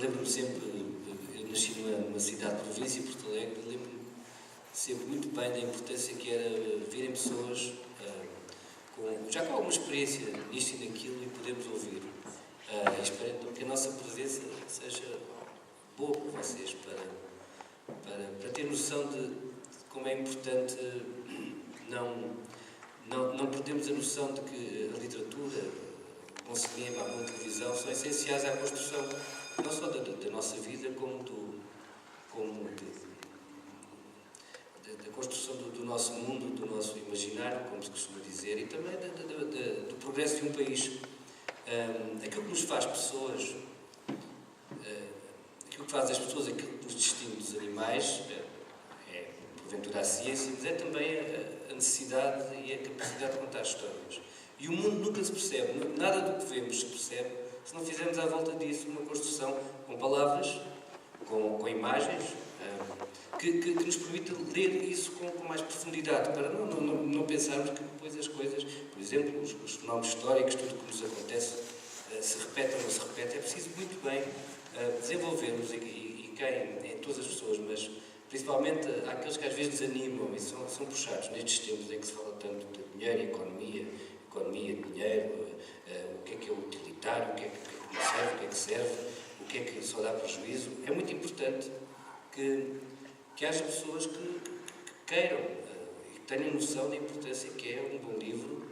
lembro-me sempre, eu nasci numa cidade de província, Porto Alegre, lembro-me sempre muito bem da importância que era virem pessoas já com alguma experiência nisto e naquilo e podermos ouvir. Espero que a nossa presença seja boa para vocês, para ter noção de como é importante não perdermos a noção de que a literatura, o bom cinema, a boa televisão são essenciais à construção não só da nossa vida, como da construção do nosso mundo, do nosso imaginário, como se costuma dizer, e também do progresso de um país. Aquilo que nos faz pessoas, aquilo que faz as pessoas, aquilo que nos distingue dos animais, é porventura a ciência, mas é também a necessidade e a capacidade de contar histórias. E o mundo nunca se percebe, nada do que vemos se percebe se não fizermos à volta disso uma construção com palavras, com imagens, que nos permita ler isso com mais profundidade, para não pensarmos que depois as coisas, por exemplo, os fenómenos históricos, tudo o que nos acontece, se repete ou não se repete. É preciso muito bem desenvolvermos, e quem, em todas as pessoas, mas principalmente aqueles que às vezes desanimam e são puxados nestes tempos em que se fala tanto de dinheiro, economia, dinheiro, o que é utilitário, o que é que serve, o que é que serve, o que é que só dá prejuízo. É muito importante que haja pessoas que queiram e que tenham noção da importância que é um bom livro,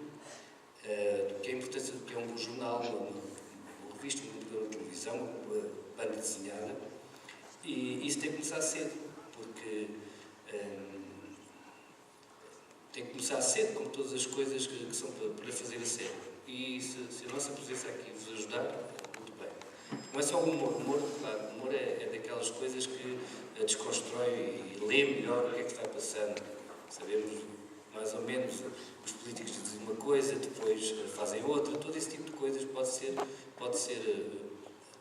que é a importância do que é um bom jornal, uma revista, um programa de televisão, uma banda desenhada. E isso tem que começar cedo, porque tem que começar cedo, como todas as coisas que são para fazer a sério. E se a nossa presença aqui vos ajudar, muito bem. Não é só o humor, claro, o humor é daquelas coisas que desconstrói e lê melhor o que é que está passando. Sabemos mais ou menos, os políticos dizem uma coisa, depois fazem outra, todo esse tipo de coisas pode ser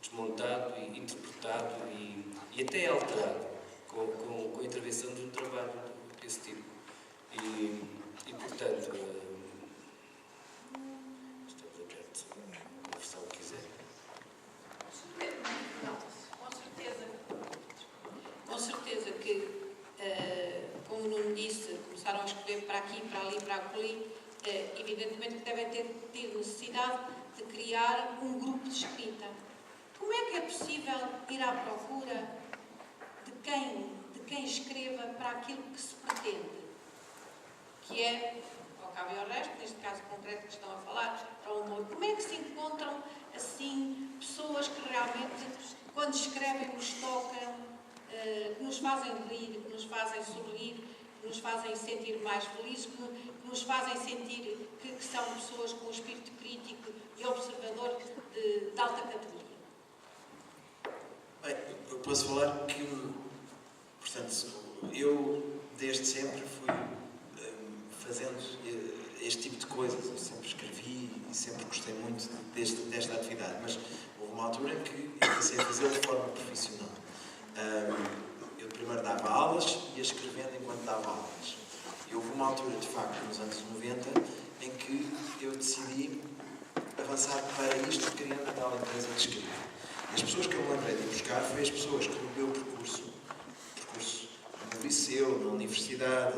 desmontado e interpretado e até alterado com a intervenção de um trabalho desse tipo. E portanto, estamos abertos a conversar o que quiser. Com certeza que, como o Nuno disse, começaram a escrever para aqui, para ali, para ali, evidentemente que devem ter tido necessidade de criar um grupo de escrita. Como é que é possível ir à procura de quem escreva para aquilo que se pretende? Que é, ao cabo e ao resto, neste caso concreto que estão a falar, para o humor. Como é que se encontram, assim, pessoas que realmente, quando escrevem, nos tocam, que nos fazem rir, que nos fazem sorrir, que nos fazem sentir mais felizes, que nos fazem sentir que são pessoas com um espírito crítico e observador de alta categoria? Bem, eu posso falar que, portanto, eu desde sempre fui fazendo este tipo de coisas. Eu sempre escrevi e sempre gostei muito desta atividade, mas houve uma altura em que eu comecei a fazê-lo de forma profissional. Eu primeiro dava aulas e ia escrevendo enquanto dava aulas. E houve uma altura, de facto, nos anos 90, em que eu decidi avançar para isto, criando a tal empresa de escrita. E as pessoas que eu me lembrei de buscar foram as pessoas que no meu percurso no liceu, na universidade,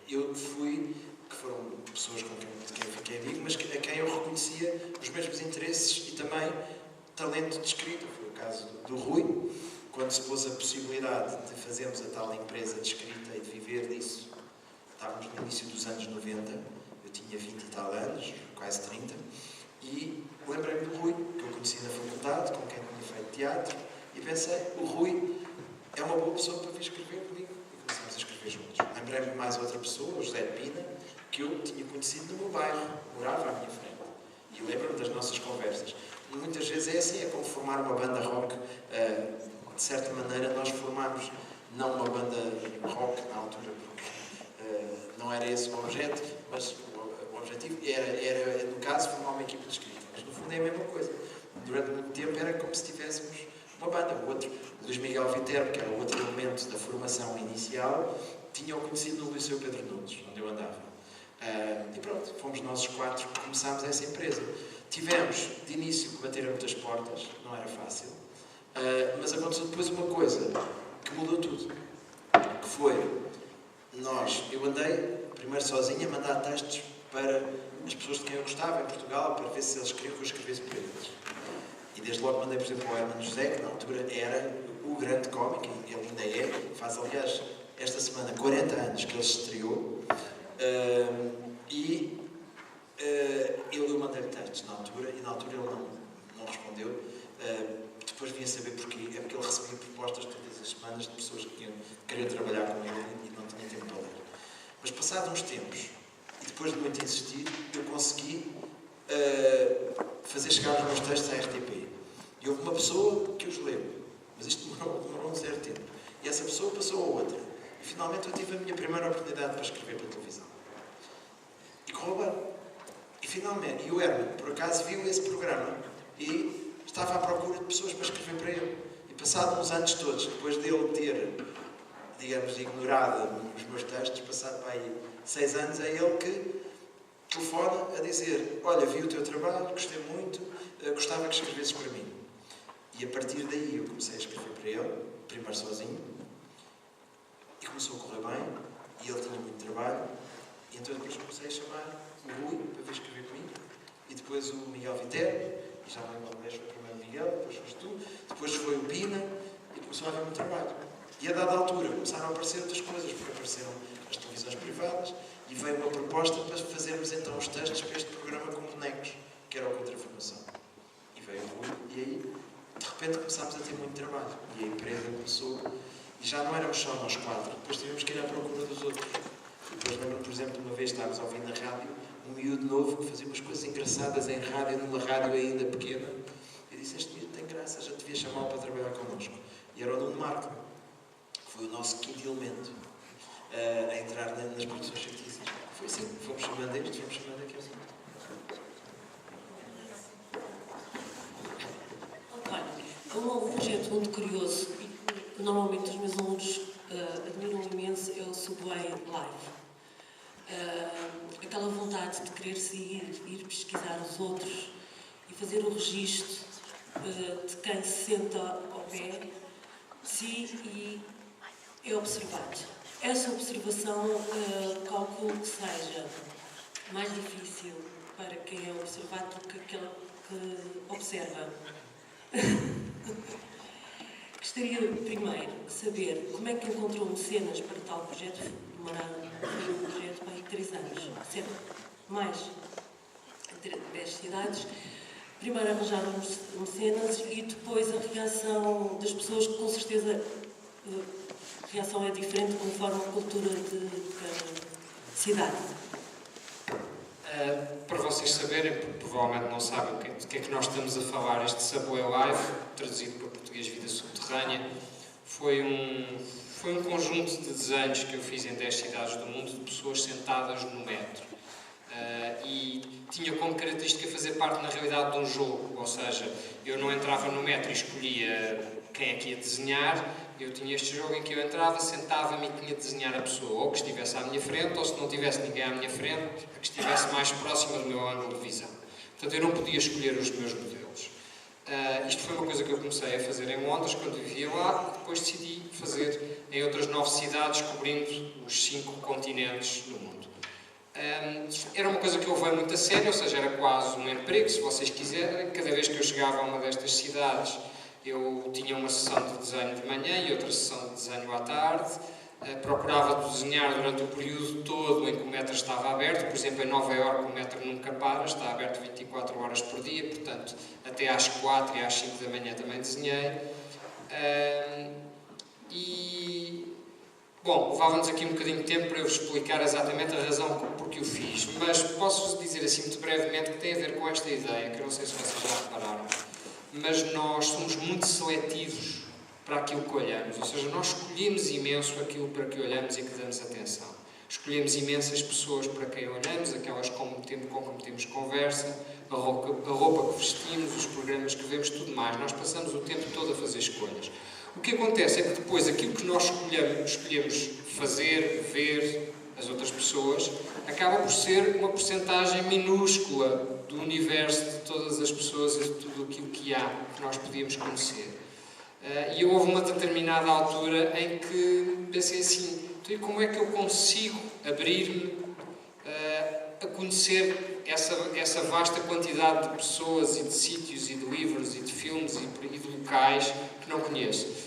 eu fui, que foram pessoas com quem eu fiquei amigo, mas a quem eu reconhecia os mesmos interesses e também talento de escrita. Foi o caso do Rui, quando se pôs a possibilidade de fazermos a tal empresa de escrita e de viver disso. Estávamos no início dos anos 90, eu tinha 20 e tal anos, quase 30, e lembrei-me do Rui, que eu conheci na faculdade, com quem tinha feito teatro, e pensei, o Rui é uma boa pessoa para vir escrever comigo. E começámos a escrever juntos. Lembrei-me de mais outra pessoa, o José de Pina, que eu tinha conhecido no meu bairro, morava à minha frente. E lembro-me das nossas conversas. E muitas vezes é assim, é como formar uma banda rock. De certa maneira, nós formámos não uma banda rock na altura, porque não era esse o objeto, mas o objetivo era, no caso, formar uma equipa de escrita. Mas, no fundo, é a mesma coisa. Durante muito tempo era como se tivéssemos uma banda. O outro, o Luís Miguel Viterbo, que era o outro elemento da formação inicial, tinha-o conhecido no Liceu Pedro Nunes, onde eu andava. E pronto, fomos nós os quatro que começámos essa empresa. Tivemos, de início, que bater a muitas portas, não era fácil. Mas aconteceu depois uma coisa que mudou tudo. Que foi, eu andei primeiro sozinho a mandar textos para as pessoas de quem eu gostava em Portugal, para ver se eles queriam que eu escrevesse para eles. E desde logo mandei, por exemplo, ao Hermano José, que na altura era o grande cómico, e ele ainda é, faz aliás esta semana 40 anos que ele se estreou, eu mandei-lhe textos na altura, e na altura ele não respondeu. Depois vim a saber porquê. É porque ele recebia propostas todas as semanas de pessoas que queriam trabalhar com ele e não tinha tempo para ler. Mas passados uns tempos, e depois de muito insistir, eu consegui fazer chegar os meus textos à RTP. E houve uma pessoa que os leu, mas isto demorou um certo tempo. E essa pessoa passou a outra. E finalmente eu tive a minha primeira oportunidade para escrever para a televisão. E correu bem. E finalmente, o Herman, por acaso, viu esse programa e estava à procura de pessoas para escrever para ele. E passado uns anos todos, depois dele ter, digamos, ignorado os meus textos, passado para aí 6 anos, é ele que telefona a dizer: olha, vi o teu trabalho, gostei muito, gostava que escrevesses para mim. E a partir daí eu comecei a escrever para ele, primeiro sozinho, e começou a correr bem, e ele tinha muito trabalho, e então depois comecei a chamar o Rui para vir escrever comigo, e depois o Miguel Viterbo, e já não lembro uma vez, foi primeiro o Miguel, depois foste tu, depois foi o Pina, e começou a haver muito trabalho. E a dada altura começaram a aparecer outras coisas, porque apareceram as televisões privadas, e veio uma proposta para fazermos então os textos para este programa com bonecos, que era o Contra-Formação. E veio o Rui, e aí, de repente, começámos a ter muito trabalho. E a empresa começou, e já não éramos só nós 4, depois tivemos que ir à procura dos outros. E depois lembro-me, por exemplo, uma vez estávamos a ouvir na rádio um miúdo novo que fazia umas coisas engraçadas em rádio, numa rádio ainda pequena. Eu disse: este miúdo tem graça, já devia chamá-lo para trabalhar connosco. E era o Nuno Marco, que foi o nosso quinto elemento a entrar nas produções fictícias. Foi assim, fomos chamando este, fomos chamando aquele. É um projeto muito curioso e que normalmente os meus alunos admiram imenso, é o Subway Live. Aquela vontade de querer seguir, ir pesquisar os outros e fazer o registro de quem se senta ao pé de si e é observado. Essa observação calculo que seja mais difícil para quem é observado do que aquele que observa. Gostaria primeiro de saber como é que encontrou mecenas para tal projeto. Foi um projeto para aí 3 anos, sempre mais 10 cidades. Primeiro arranjaram mecenas e depois a reação das pessoas, que com certeza a reação é diferente conforme a cultura de cada cidade. Para vocês saberem, porque provavelmente não sabem de que é que nós estamos a falar, este Subway Live, traduzido para português Vida Subterrânea, foi um conjunto de desenhos que eu fiz em 10 cidades do mundo de pessoas sentadas no metro. E tinha como característica fazer parte, na realidade, de um jogo, ou seja, eu não entrava no metro e escolhia quem é que ia desenhar. Eu tinha este jogo em que eu entrava, sentava-me e tinha de desenhar a pessoa, ou que estivesse à minha frente, ou se não tivesse ninguém à minha frente, a que estivesse mais próxima do meu ângulo de visão. Portanto, eu não podia escolher os meus modelos. Isto foi uma coisa que eu comecei a fazer em Londres, quando vivia lá, e depois decidi fazer em outras 9 cidades, cobrindo os 5 continentes do mundo. Era uma coisa que eu levei muito a sério, ou seja, era quase um emprego, se vocês quiserem. Cada vez que eu chegava a uma destas cidades, eu tinha uma sessão de desenho de manhã e outra sessão de desenho à tarde. Procurava desenhar durante o período todo em que o metro estava aberto. Por exemplo, em Nova Iorque o metro nunca para, está aberto 24 horas por dia, portanto, até às 4 e às 5 da manhã também desenhei. Bom, levava-nos aqui um bocadinho de tempo para eu vos explicar exatamente a razão por que o fiz, mas posso-vos dizer assim muito brevemente que tem a ver com esta ideia, que eu não sei se vocês já repararam, mas nós somos muito seletivos para aquilo que olhamos, ou seja, nós escolhemos imenso aquilo para que olhamos e que damos atenção. Escolhemos imensas pessoas para quem olhamos, aquelas com quem temos conversa, a roupa que vestimos, os programas que vemos, tudo mais. Nós passamos o tempo todo a fazer escolhas. O que acontece é que depois aquilo que nós escolhemos fazer, ver as outras pessoas, acaba por ser uma percentagem minúscula do universo de todas as pessoas e de tudo aquilo que há, que nós podíamos conhecer. E houve uma determinada altura em que pensei assim, então, e como é que eu consigo abrir-me a conhecer essa vasta quantidade de pessoas e de sítios e de livros e de filmes e de locais que não conheço?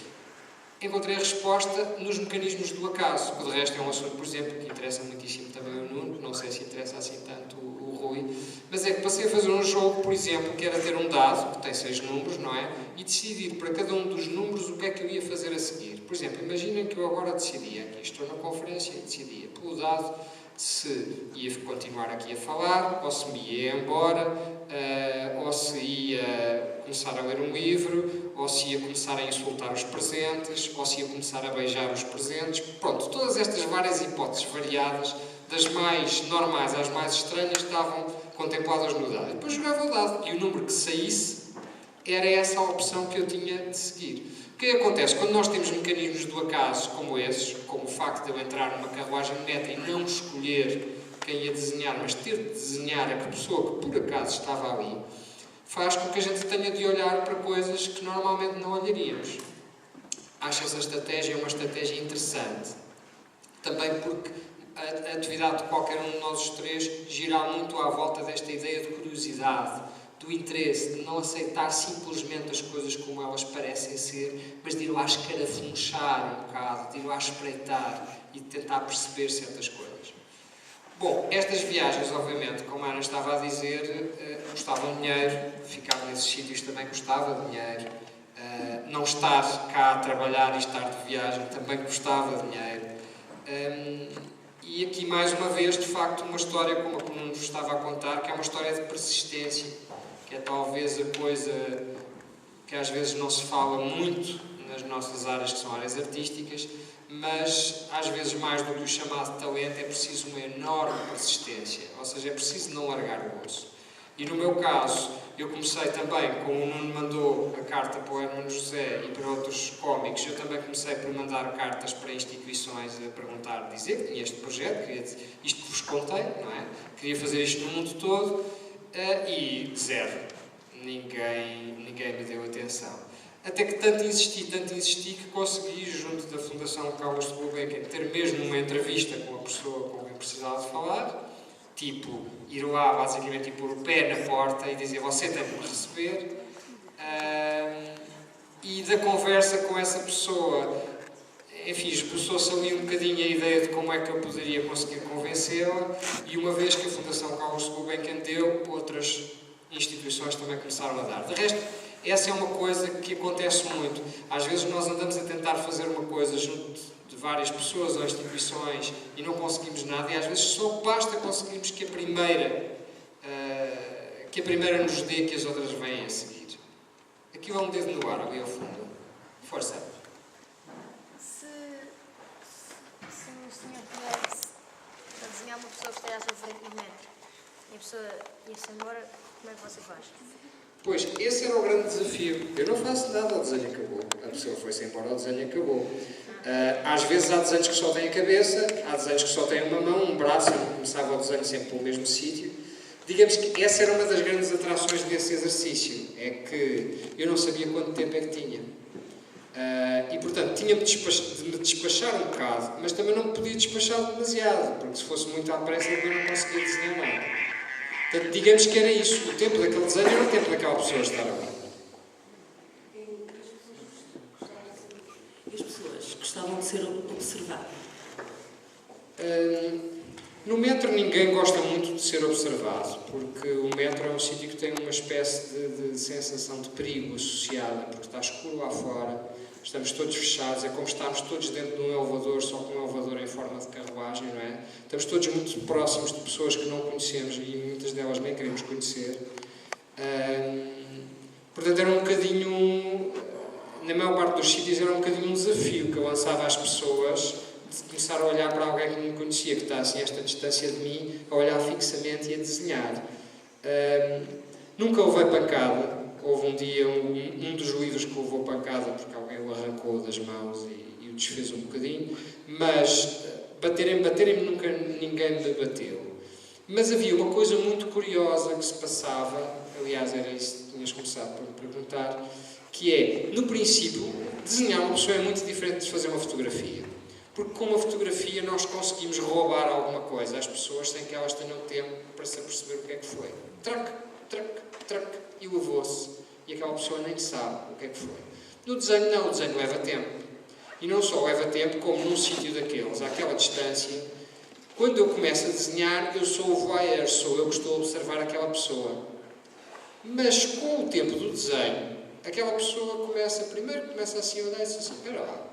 Encontrei a resposta nos mecanismos do acaso, que de resto é um assunto, por exemplo, que interessa muitíssimo também ao Nuno, não sei se interessa assim tanto o Rui, mas é que passei a fazer um jogo, por exemplo, que era ter um dado, que tem 6 números, não é? E decidir para cada um dos números o que é que eu ia fazer a seguir. Por exemplo, imaginem que eu agora decidia, aqui estou na conferência e decidia pelo dado se ia continuar aqui a falar, ou se me ia embora, ou se ia começar a ler um livro, ou se ia começar a insultar os presentes, ou se ia começar a beijar os presentes. Pronto, todas estas várias hipóteses variadas, das mais normais às mais estranhas, estavam contempladas no dado. E depois jogava o dado, e o número que saísse era essa a opção que eu tinha de seguir. O que acontece? Quando nós temos mecanismos do acaso como esses, como o facto de eu entrar numa carruagem de meta e não escolher quem ia desenhar, mas ter de desenhar a pessoa que por acaso estava ali, faz com que a gente tenha de olhar para coisas que normalmente não olharíamos. Acho essa estratégia uma estratégia interessante. Também porque a atividade de qualquer um de nós os três gira muito à volta desta ideia de curiosidade, do interesse, de não aceitar simplesmente as coisas como elas parecem ser, mas de ir lá escarafunchar um bocado, de ir lá espreitar e de tentar perceber certas coisas. Bom, estas viagens, obviamente, como a Ana estava a dizer, custavam dinheiro, ficar nesses sítios também custava dinheiro, não estar cá a trabalhar e estar de viagem também custava dinheiro. E aqui, mais uma vez, de facto, uma história como a que o Nuno vos estava a contar, que é uma história de persistência, que é talvez a coisa que às vezes não se fala muito nas nossas áreas, que são áreas artísticas, mas às vezes mais do que o chamado talento é preciso uma enorme persistência, ou seja, é preciso não largar o osso. E no meu caso, eu comecei também, como o Nuno mandou a carta para o Hermano José e para outros cómicos, eu também comecei por mandar cartas para instituições a perguntar, dizer que tinha este projeto, queria isto que vos contei, não é? Queria fazer isto no mundo todo, e zero. Ninguém me deu atenção. Até que tanto insisti que consegui, junto da Fundação Carlos de Gulbenkian, ter mesmo uma entrevista com a pessoa com quem precisava de falar, tipo, ir lá, basicamente, ir pôr o pé na porta e dizer, você tem que me receber, e da conversa com essa pessoa, enfim, esboçou-se ali um bocadinho a ideia de como é que eu poderia conseguir convencê-la, e uma vez que a Fundação Carlos de Gulbenkian deu, outras instituições também começaram a dar. De resto, essa é uma coisa que acontece muito. Às vezes nós andamos a tentar fazer uma coisa junto de várias pessoas ou instituições e não conseguimos nada, e às vezes só basta conseguirmos que a primeira nos dê, que as outras venham a seguir. Aqui vai um dedo no ar, ali ao fundo. Força. Se o senhor tivesse a desenhar uma pessoa que esteja à sua frente no metro e a pessoa ia-se embora, como é que você faz? Pois, esse era o grande desafio. Eu não faço nada, o desenho acabou. A pessoa foi-se embora, o desenho acabou. Às vezes há desenhos que só têm a cabeça, há desenhos que só têm uma mão, um braço, eu começava o desenho sempre pelo mesmo sítio. Digamos que essa era uma das grandes atrações desse exercício, é que eu não sabia quanto tempo é que tinha. E, portanto, tinha de me despachar um bocado, mas também não me podia despachar demasiado, porque se fosse muito à pressa eu não conseguia desenhar nada. Portanto, digamos que era isso. O tempo daquele desenho era o tempo daquela pessoa estar ali. E as pessoas gostavam de ser observadas? No metro ninguém gosta muito de ser observado, porque o metro é um sítio que tem uma espécie de sensação de perigo associada, porque está escuro lá fora, estamos todos fechados, é como estarmos todos dentro de um elevador, só com um elevador em forma de carruagem, não é? Estamos todos muito próximos de pessoas que não conhecemos e muitas delas nem queremos conhecer. Portanto, era um bocadinho, na maior parte dos sítios, era um bocadinho um desafio que eu lançava às pessoas de começar a olhar para alguém que me conhecia, que está assim a esta distância de mim, a olhar fixamente e a desenhar. Nunca levei pancada. Houve um dia um dos livros que levou pancada porque alguém o arrancou das mãos e o desfez um bocadinho, mas baterem-me nunca ninguém me bateu. Mas havia uma coisa muito curiosa que se passava, aliás era isso que tinhas começado por me perguntar, que é, no princípio, desenhar uma pessoa é muito diferente de fazer uma fotografia. Porque com uma fotografia nós conseguimos roubar alguma coisa às pessoas sem que elas tenham tempo para se aperceber o que é que foi. Trac, trac, trac, e levou-se. E aquela pessoa nem sabe o que é que foi. No desenho não, o desenho leva tempo. E não só leva tempo, como num sítio daqueles, àquela distância, quando eu começo a desenhar, eu sou o voyeur, sou eu que estou a observar aquela pessoa. Mas com o tempo do desenho, aquela pessoa primeiro começa assim a olhar e diz assim, espera lá,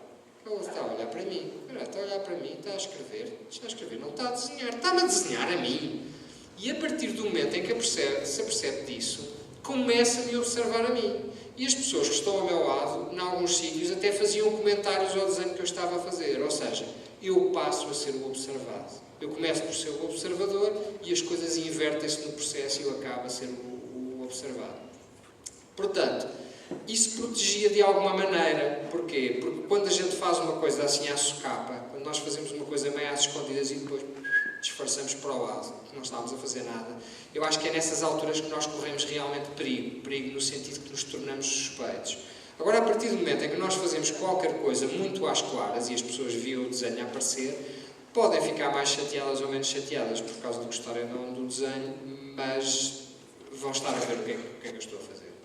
ela está a olhar para mim, está a olhar para mim, está a escrever, não está a desenhar, está-me a desenhar a mim. E a partir do momento em que se apercebe disso, começa-me a observar a mim. E as pessoas que estão ao meu lado, em alguns sítios, até faziam comentários ao desenho que eu estava a fazer. Ou seja, eu passo a ser o observado. Eu começo por ser o observador e as coisas invertem-se no processo e eu acabo a ser o observado. Portanto, isso protegia de alguma maneira. Porquê? Porque quando a gente faz uma coisa assim à socapa, quando nós fazemos uma coisa meio às escondidas e depois disfarçamos para o lado, que não estávamos a fazer nada, eu acho que é nessas alturas que nós corremos realmente perigo. Perigo no sentido que nos tornamos suspeitos. Agora, a partir do momento em que nós fazemos qualquer coisa muito às claras e as pessoas viam o desenho a aparecer, podem ficar mais chateadas ou menos chateadas por causa do gostarem ou não do desenho, mas vão estar a ver o que é que eu estou a fazer.